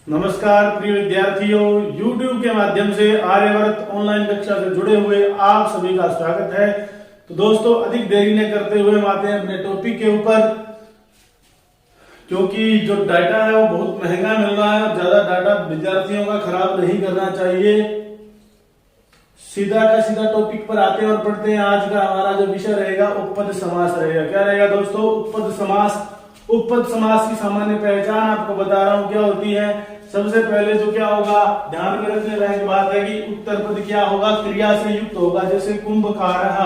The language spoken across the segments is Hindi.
नमस्कार प्रिय विद्यार्थियों, YouTube के माध्यम से आर्यवर्त ऑनलाइन कक्षा से जुड़े हुए आप सभी का स्वागत है। तो दोस्तों, अधिक देरी न करते हुए हम आते हैं अपने टॉपिक के ऊपर, क्योंकि जो डाटा है वो बहुत महंगा मिल रहा है और ज्यादा डाटा विद्यार्थियों का खराब नहीं करना चाहिए। सीधा का सीधा टॉपिक पर आते हैं और पढ़ते हैं। आज का हमारा जो विषय रहेगा उपपद समास रहेगा। क्या रहेगा दोस्तों? उपपद समास। उपपद समास की सामान्य पहचान आपको बता रहा हूं क्या होती है। सबसे पहले तो क्या होगा, ध्यान में रखने लायक बात है कि उत्तर पद क्या होगा, क्रिया से युक्त होगा। जैसे कुंभकारः,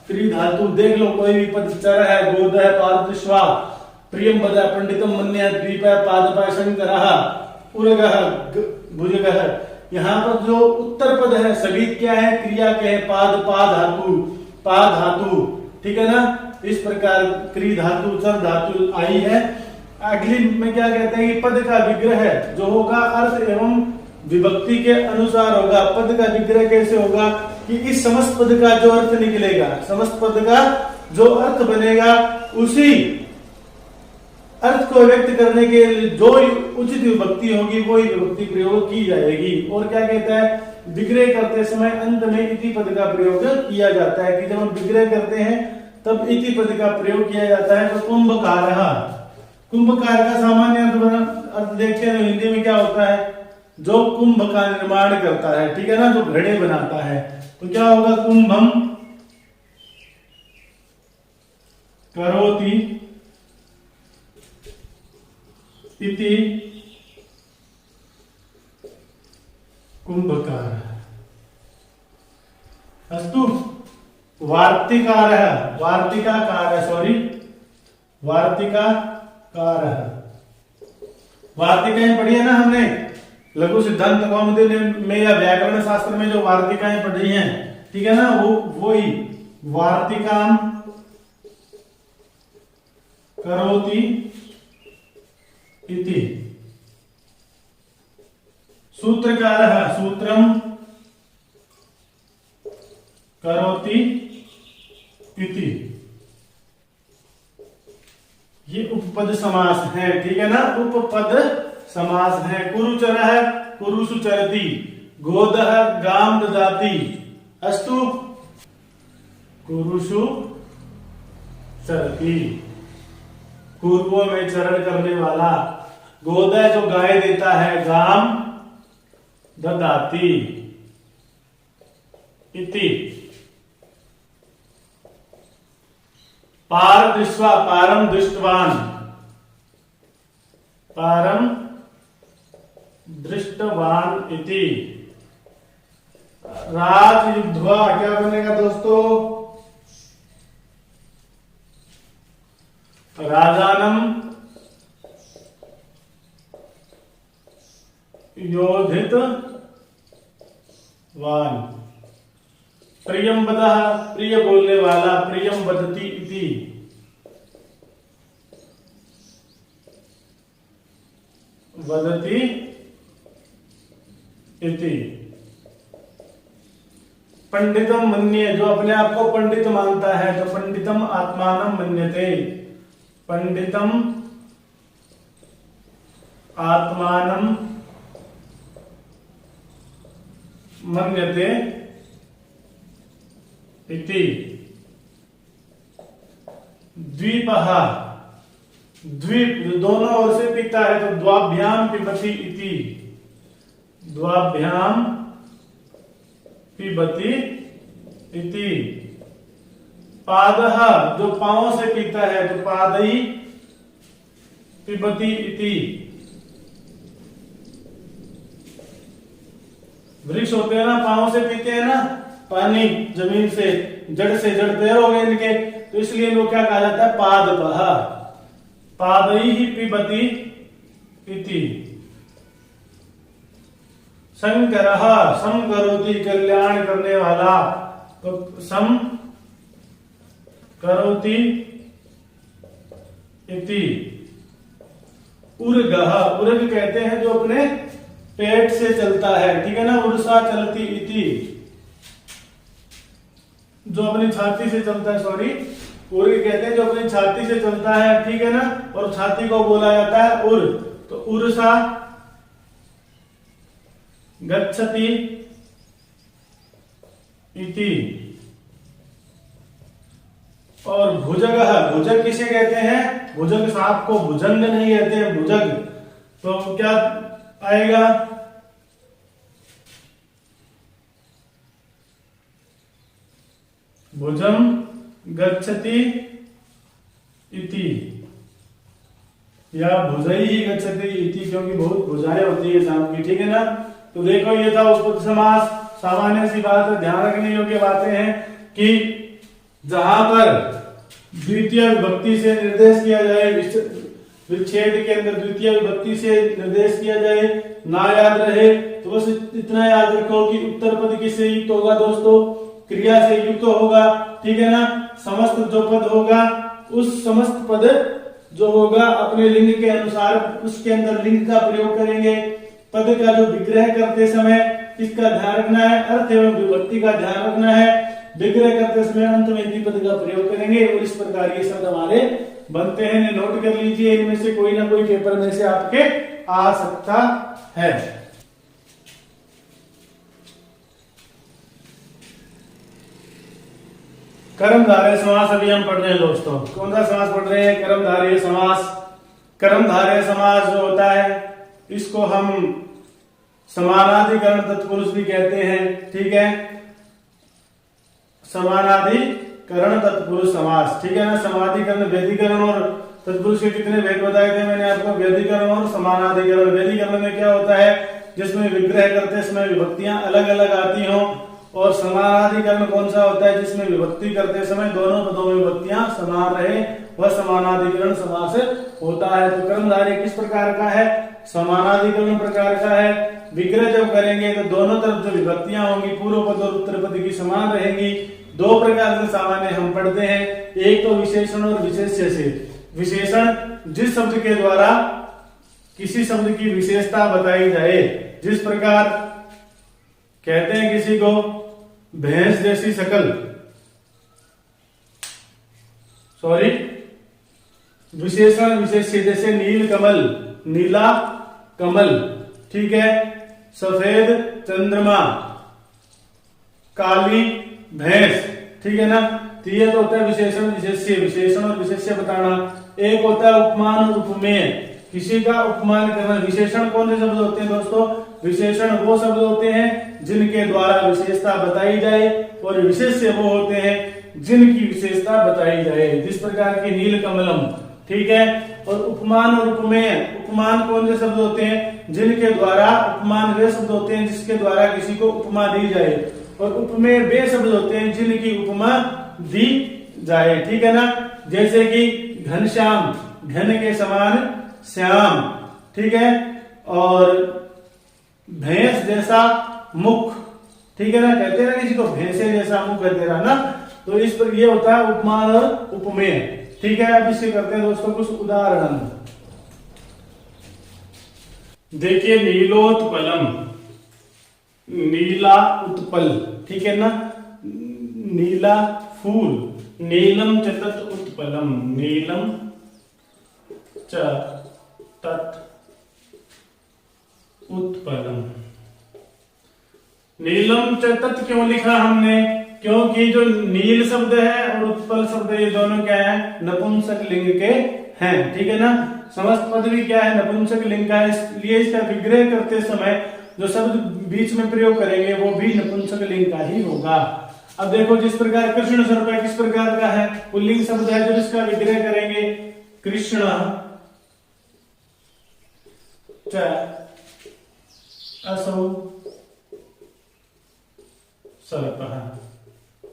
क्री धातु देख लो, कोई भी पद चर है, गोद है, पार्थिस्वा, प्रियम पद है, पंडितम मन्य, द्वीप है, पादप है, शंकरः, उरगः, भुजगः। यहाँ पर जो उत्तर पद है सभी क्या है, क्रिया के है, पाद, पा धातु, पा धातु, ठीक है ना। इस प्रकार क्री धातु, चर धातु आई है। अगली में क्या कहते हैं कि पद का विग्रह जो होगा अर्थ एवं विभक्ति के अनुसार होगा। पद का विग्रह कैसे होगा कि इस समस्त पद का जो अर्थ निकलेगा, समस्त पद का जो अर्थ बनेगा, उसी अर्थ को व्यक्त करने के लिए जो उचित विभक्ति होगी वही विभक्ति प्रयोग की जाएगी। और क्या कहता है, विग्रह करते समय अंत में इति पद का प्रयोग किया जाता है कि जब हम विग्रह करते हैं तब इति पद का प्रयोग किया जाता है। तो कुंभकारः, कुंभकार का सामान्य अर्थ देखते हैं तो हिंदी में क्या होता है, जो कुंभ का निर्माण करता है, ठीक है ना, जो घड़े बनाता है। तो क्या होगा, कुंभम करोति इति कुंभकार। अस्तु, वार्तिकारः, वार्तिकाएं पढ़ी है ना हमने लघु सिद्धांत कौमुदी में या व्याकरण शास्त्र में, जो वार्तिकाएं पढ़ी हैं, ठीक है ना, वो ही वार्तिकाम करोति इति। सूत्रकारः, सूत्रम करोति इति। ये उपपद समास है, ठीक है ना, उपपद समास है। कुरुचरः, कुरुषु चरति, गोदः गाम ददाति। अस्तु, कुरुषु चरति, कुरुओं में चरण करने वाला, गोदः जो गाय देता है, गाम ददाति इति। पारदृष्ट्वा, पारम दृष्टवान, पारम दृष्टवान इति। राजयुद्ध्वा क्या बनेगा दोस्तों, राजानम योधित वान। प्रियम वदः, प्रिय बोलने वाला, प्रियम वदति इति। वदति इति। पंडितम मन्ये, जो अपने आप को पंडित मानता है, तो पंडितम आत्मानं मन्यते, पंडितम आत्मानं मन्यते इति। द्वीपः, द्वीप जो दोनों ओर से पीता है, तो द्वाभ्याम पिबति इति, द्वाभ्याम पिबति इति। पादः जो पांव से पीता है, तो पादई पिबति इति। वृक्ष होते हैं ना, पांव से पीते हैं ना पानी, जमीन से, जड़ से, जड़ पैर हो गए इनके, तो इसलिए इनको क्या कहा जाता है, पादपः, पादई पिबति इति। शंकरः, सम करोति कल्याण करने वाला, तो सम करोति इति। उर्गः, उर्ग कहते हैं जो अपने पेट से चलता है, ठीक है ना, उर्सा चलती इति, जो अपनी छाती से चलता है, सॉरी, उर्ग कहते हैं जो अपनी छाती से चलता है, ठीक है ना, और छाती को बोला जाता है उर। तो उर्सा गच्छति इति। और भुजगः, भुजग किसे कहते हैं? भुजग सांप को भुजंग नहीं कहते हैं, भुजग। तो क्या आएगा? भुजम गच्छति इति, या भुजई ही गच्छति इति, क्योंकि बहुत भुजाएं होती है सांप की, ठीक है ना। तो देखो ये था उपपद समास। सामान्य सी बात है, ध्यान रखने योग्य बातें हैं कि जहां पर द्वितीय विभक्ति से निर्देश किया जाए, विच्छेद के अंदर द्वितीय विभक्ति से निर्देश किया जाए, ना याद रहे तो बस इतना याद रखो कि उत्तर पद किससे युक्त होगा दोस्तों? क्रिया से युक्त होगा, ठीक है ना। समस्त जो पद होगा, उस समस्त पद जो होगा अपने लिंग के अनुसार उसके अंदर लिंग का प्रयोग करेंगे। पद का जो विग्रह करते समय किसका ध्यान रखना है? अर्थ एवं विभक्ति का ध्यान रखना है। विग्रह करते समय अंत में इति पद का प्रयोग करेंगे और इस प्रकार ये शब्द हमारे बनते हैं। नोट कर लीजिए, इनमें से कोई ना कोई पेपर में से आपके आ सकता है। कर्मधारय समास अभी हम पढ़ रहे हैं दोस्तों। कौन सा समास पढ़ रहे हैं? कर्मधारय समास। कर्मधारय समास जो होता है इसको हम समानाधिकरण तत्पुरुष भी कहते हैं, ठीक है। समानाधिकरण तत्पुरुष समास, ठीक है ना। समाधिकरण, वेदीकरण और तत्पुरुष के कितने भेद बताए थे मैंने आपको? वेदीकरण और समानाधिकरण। वेदीकरण में क्या होता है? जिसमें विग्रह करते समय विभक्तियां अलग अलग आती हों। और समानाधिकरण कौन सा होता है? जिसमें विभक्ति करते समय दोनों पदों में विभक्तियां समान रहे, वह समानाधिकरण समास होता है। तो कर्मधारय किस प्रकार का है? समानाधिकरण प्रकार का है। विग्रह जब करेंगे तो दोनों तरफ जो विभक्तियां होंगी पूर्व पद और उत्तर पद की समान रहेंगी। दो प्रकार से सामान्य हम पढ़ते हैं, एक तो विशेषण और विशेष्य से। विशेषण जिस शब्द के द्वारा किसी शब्द की विशेषता बताई जाए, जिस प्रकार कहते हैं किसी को भैंस जैसी शकल, सॉरी, विशेषण विशेष्य जैसे नील कमल, नीला कमल, ठीक है। सफेद चंद्रमा, काली भैंस, ठीक है ना। तो ये तो होता है विशेषण विशेष्य। विशेषण और विशेष्य बताना। एक होता है उपमान और उपमेय, किसी का उपमान करना। विशेषण कौन से शब्द होते हैं दोस्तों? विशेषण वो शब्द होते हैं जिनके द्वारा विशेषता बताई जाए, और विशेष्य वो होते हैं जिनकी विशेषता बताई जाए, जिस प्रकार की नील कमलम, ठीक है। और उपमान और उपमेय, उपमान कौन से शब्द होते हैं? जिनके द्वारा, उपमान वे शब्द होते हैं जिसके द्वारा किसी को उपमा दी जाए, और उपमेय वे शब्द होते हैं जिनकी उपमा दी जाए, ठीक है ना। जैसे कि घनश्याम, घन के समान श्याम, ठीक है। और भैंस जैसा मुख, ठीक है ना। कहते हैं किसी को भैंसे जैसा मुख कहते रहा ना। तो इस पर ये होता है उपमान और उपमेय, ठीक है। अब इससे करते हैं दोस्तों कुछ उदाहरण। देखिए, नीलोत्पलम, नीला उत्पल, ठीक है ना। नीला फूल, नीलम च तत् उत्पलम, नीलम च तत् उत्पलम। नीलम च तत् क्यों लिखा हमने? क्योंकि जो नील शब्द है और उत्पल शब्द, ये दोनों क्या है? नपुंसक लिंग के हैं, ठीक है ना। समस्त पद भी क्या है? नपुंसक लिंग का है। इसलिए इसका विग्रह करते समय जो शब्द बीच में प्रयोग करेंगे वो भी नपुंसक लिंग का ही होगा। अब देखो, जिस प्रकार कृष्ण सर्प किस प्रकार का है? पुल्लिंग शब्द है। जब इसका विग्रह करेंगे कृष्ण च असौ सर्पः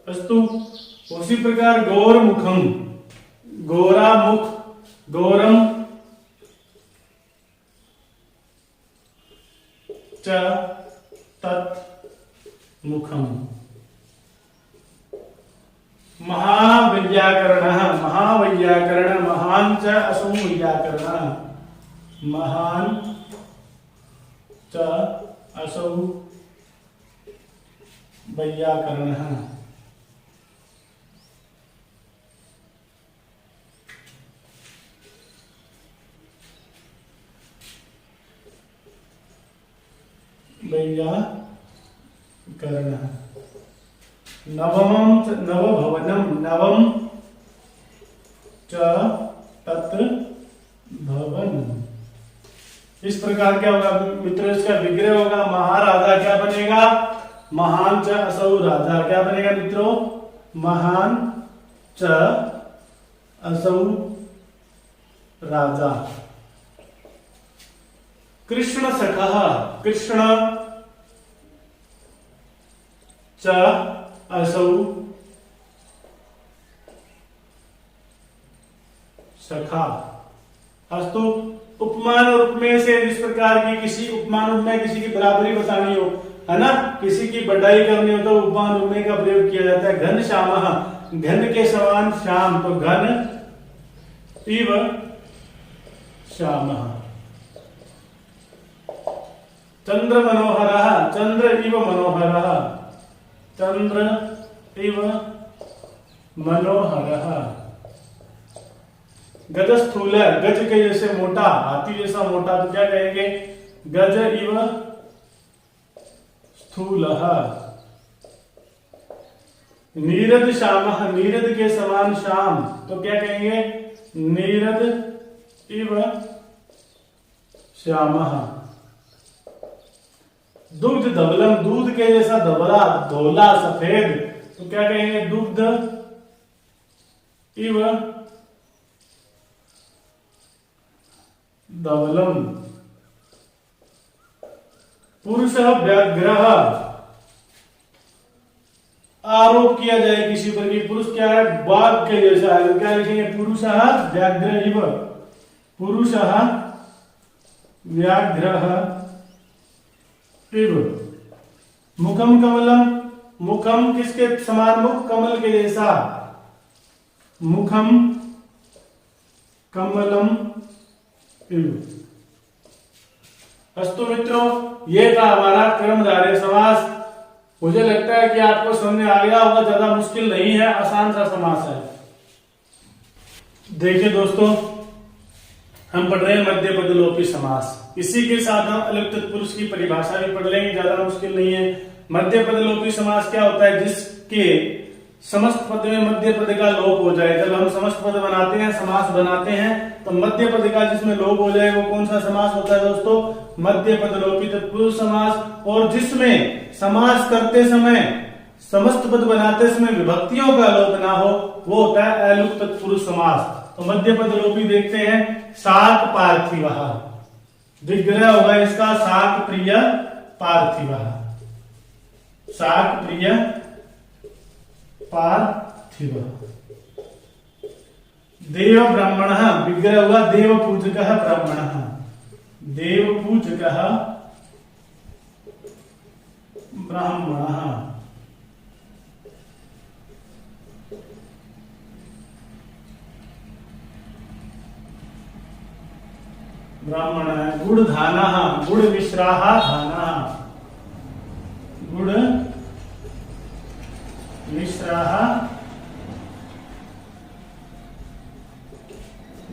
अस्तु। उसी प्रकार गौर मुखम, गोरा मुख, गौरम च तत् मुखम। महावैयाकरण, महावैयाकरण, महान च असौ वैयाकरण, महान च असौ वैयाकरण। वैयाकरणः। नवमं नवभवनम नवम च तत् भवन। इस प्रकार क्या होगा मित्रों, इसका विग्रह होगा। महाराजा क्या बनेगा, महान च असौ राजा। क्या बनेगा मित्रों, महान च असौ राजा। कृष्ण सखः, कृष्ण च असौ सखा। अस्तु उपमान और उपमेय से जिस प्रकार की किसी उपमान उपमेय किसी की बराबरी बतानी हो, है ना, किसी की बढ़ाई करनी हो तो उपमान उपमेय का प्रयोग किया जाता है। घन श्यामः, घन के समान श्याम, तो घन इव श्यामः। चंद्र मनोहरः, चंद्र इव मनोहरः, चंद्र इव मनोहरः। गज स्थूल, गज के जैसे मोटा, हाथी जैसा मोटा, तो क्या कहेंगे, गज इव स्थूलः। नीरद श्यामः, नीरद के समान श्याम, तो क्या कहेंगे, नीरद इव श्यामः। दुग्ध धवलम, दूध के जैसा धवला, धोला, सफेद, तो क्या कहेंगे, दुग्ध इव धवलम। पुरुषः व्याघ्रः, आरोप किया जाए किसी पर कि पुरुष क्या है, बाघ के जैसा है, तो क्या लिखेंगे, पुरुषः व्याघ्र इव, पुरुषः व्याघ्रः इव। मुखम कमलम, मुखम किसके समान, मुख कमल के जैसा, मुखम कमलम इव। अस्तु मित्रों, ये था हमारा कर्मधारय समास। मुझे लगता है कि आपको समझ में आ गया होगा, ज्यादा मुश्किल नहीं है, आसान सा समास है। देखिए दोस्तों, हम पढ़ रहे हैं मध्य पद लोपी समास। इसी के साथ हम अलग तत्पुरुष की परिभाषा भी पढ़ लेंगे, ज्यादा मुश्किल नहीं है। मध्य पद लोपी समास क्या होता है, जिसके समस्त पद में मध्य पद का लोप हो जाए। जब हम समस्त पद बनाते हैं, समास बनाते हैं, तो मध्य पद का जिसमें लोप हो जाए वो कौन सा समास होता है दोस्तों, मध्य पद लोपी तत्पुरुष समास। और जिसमें समास करते समय, समस्त पद बनाते समय विभक्तियों का लोप ना हो, वो होता है अलुक तत्पुरुष समास। तो मध्य पद लोपी देखते हैं, शाक पार्थिवः, विग्रह होगा इसका शाक प्रिय पार्थिवः, शाक प्रिय पार्थिवः। देव ब्राह्मणः, विग्रह होगा देव पूजकः ब्राह्मणः, देव पूजकः ब्राह्मणः। ब्राह्मण गुड़ धानः, गुड़ मिश्राः धानः, गुड़ मिश्राः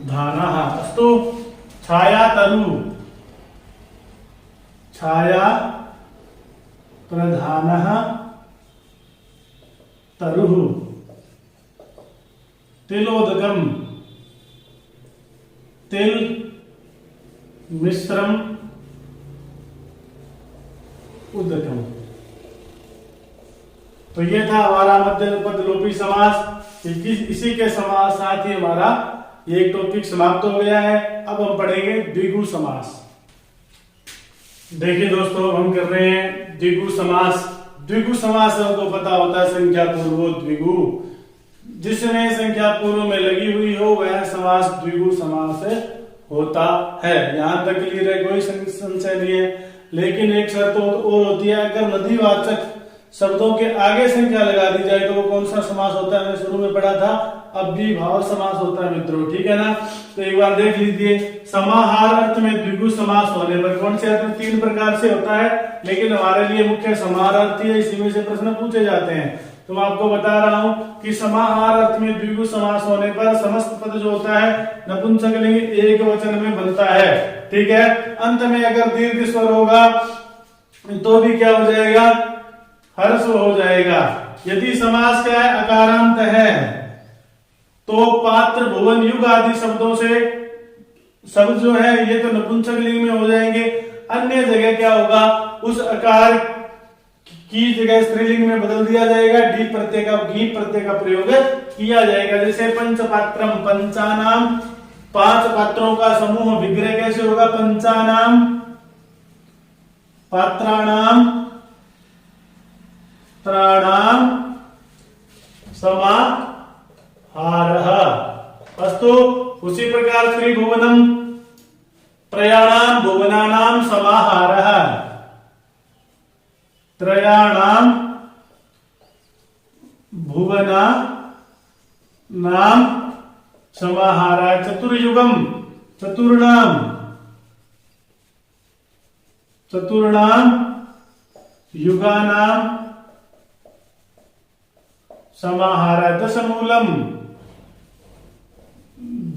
धानः। अस्तु छाया तरु, छाया प्रधानः तरुः। तिलोदकम, तिल मिश्रम उदकम। तो ये था हमारा मध्य पद लोपी समास। इसी के समास साथ ही हमारा ये एक टॉपिक समाप्त हो गया है। अब हम पढ़ेंगे द्विगु समास। देखिए दोस्तों, हम कर रहे हैं द्विगु समास। द्विगु समास को पता होता है संख्या पूर्व द्विगु, जिसमें संख्या पूर्व में लगी हुई हो वह समास द्विगु समास होता है। यहां तक क्लियर है, कोई संशय नहीं है। लेकिन एक शर्त और होती है, अगर नदीवाचक शब्दों के आगे संख्या लगा दी जाए तो वो कौन सा समास होता है, मैंने शुरू में पढ़ा था, अव्ययीभाव समास होता है मित्रों, ठीक है ना। तो एक बार देख लीजिए, समाहार अर्थ में द्विगु समास होने पर कौन से अर्थ में, तीन प्रकार से होता है, लेकिन हमारे लिए मुख्य समाहार अर्थ है, इसी में से प्रश्न पूछे जाते हैं। तो मैं आपको बता रहा हूं कि समाहार अर्थ में द्विगु समास होने पर समस्त पद जो होता है नपुंसकलिंग एक वचन में बनता है, ठीक है। अंत में अगर दीर्घ स्वर होगा तो भी क्या हो जाएगा, हर्ष हो जाएगा। यदि समास क्या है, अकारांत है, तो पात्र, भुवन, युग आदि शब्दों से शब्द जो है ये तो नपुंसक लिंग में हो जाएंगे। अन्य जगह क्या होगा, उस अकार की जगह स्त्रीलिंग में बदल दिया जाएगा, डी प्रत्यय का, घी प्रत्यय का प्रयोग किया जाएगा। जैसे पंचपात्रम, पंचानाम, 5 पात्रों का समूह। विग्रह कैसे होगा, पंचानाम पात्राणाम त्राणाम समाहारः। अस्तु उसी प्रकार त्रिभुवनम त्रयाणाम भुवनानाम समाहारः, त्रयाणाम भुवना नाम समाहारः। चतुर्युगम चतुर्णाम चतुर्णाम युगानाम समाहारः। दशमूलम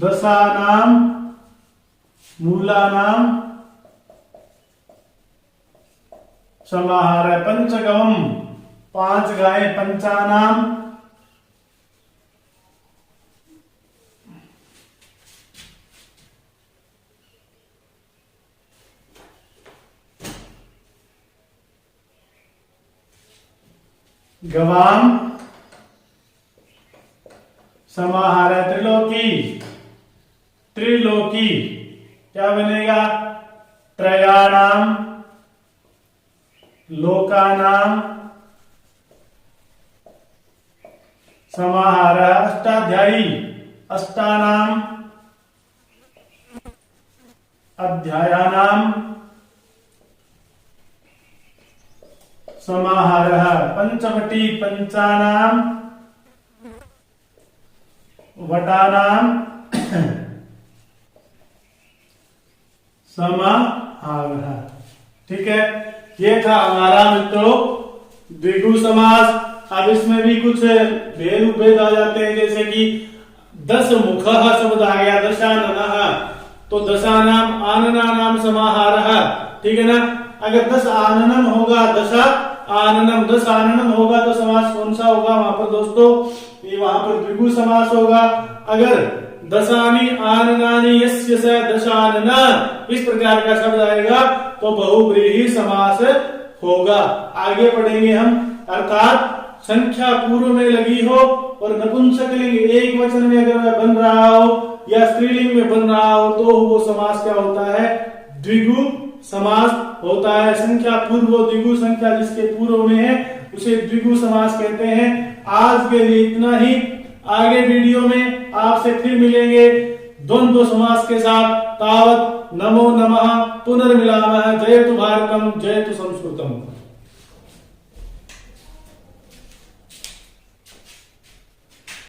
दशानाम मूलानाम समाहारः। पंचगम 5 गायें, पंचानाम गवाम समाहारः। त्रिलोकी त्रिलोकी क्या बनेगा, त्रयाणाम लोकानाम समाहारः। अष्टाध्यायी अष्टानाम अध्यायानाम समाहारः। पंचवटी पंचानाम वटानाम समाहारः। ठीक है, ये था हमारा मित्रों द्विगु समास। अब इसमें भी कुछ भेद उपभेद आ जाते हैं, जैसे कि 10 मुखः शब्द आ गया, दशाननः, तो दशानाम आननानाम समाहारः। ठीक है ना, अगर 10 आननम होगा, दशा आननम, 10 आननम होगा तो समास कौन सा होगा वहां पर दोस्तों, ये वहां पर द्विगु समास होगा। अगर दशानी आननानी यस्य स दशानना, इस प्रकार का शब्द आएगा तो बहुव्रीहि समास होगा। आगे पढ़ेंगे हम, अर्थात संख्या पूर्व में लगी हो और नपुंसक लिंग एक वचन में अगर वह बन रहा हो या स्त्रीलिंग में बन रहा हो तो वो समास क्या होता है, द्विगु समास होता है। संख्या पूर्व द्विगु, संख्या जिसके पूर्व में है उसे द्विगु समास कहते हैं। आज के लिए इतना ही, आगे वीडियो में आपसे फिर मिलेंगे द्वंद्व समास के साथ। तावत नमो नमः, पुनर्मिलामः। जयतु भारतम, जयतु संस्कृतम।